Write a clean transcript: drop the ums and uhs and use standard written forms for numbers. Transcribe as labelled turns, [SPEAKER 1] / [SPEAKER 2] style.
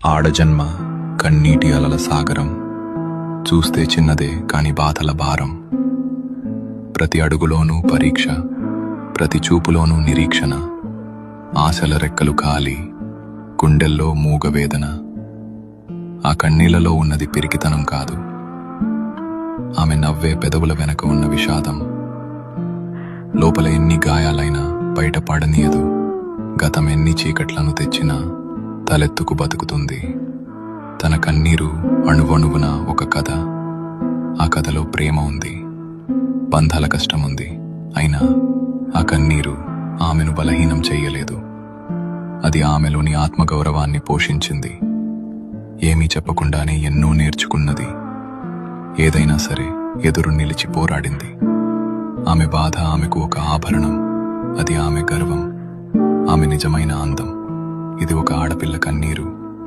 [SPEAKER 1] ఆడజన్మ కన్నీటి అలల సాగరం, చూస్తే చిన్నదే కాని బాధల భారం. ప్రతి అడుగులోనూ పరీక్ష, ప్రతి చూపులోనూ నిరీక్షణ. ఆశల రెక్కలు కాలి, గుండెల్లో మూగవేదన. ఆ కన్నీళ్లలో ఉన్నది పిరికితనం కాదు, ఆమె నవ్వే పెదవుల వెనక ఉన్న విషాదం. లోపల ఎన్ని గాయాలైనా బయట పడనీయదు, గతం ఎన్ని చీకట్లను తెచ్చినా తలెత్తుకు బతుకుతుంది. తన కన్నీరు అణువణువున ఒక కథ. ఆ కథలో ప్రేమ ఉంది, బంధాల కష్టముంది. అయినా ఆ కన్నీరు ఆమెను బలహీనం చెయ్యలేదు. అది ఆమెలోని ఆత్మగౌరవాన్ని పోషించింది. ఏమీ చెప్పకుండానే ఎన్నో నేర్చుకున్నది. ఏదైనా సరే ఎదురు నిలిచి పోరాడింది. ఆమె బాధ ఆమెకు ఒక ఆభరణం, అది ఆమె గర్వం, ఆమె నిజమైన అందం. ఇది ఒక ఆడపిల్ల కన్నీరు.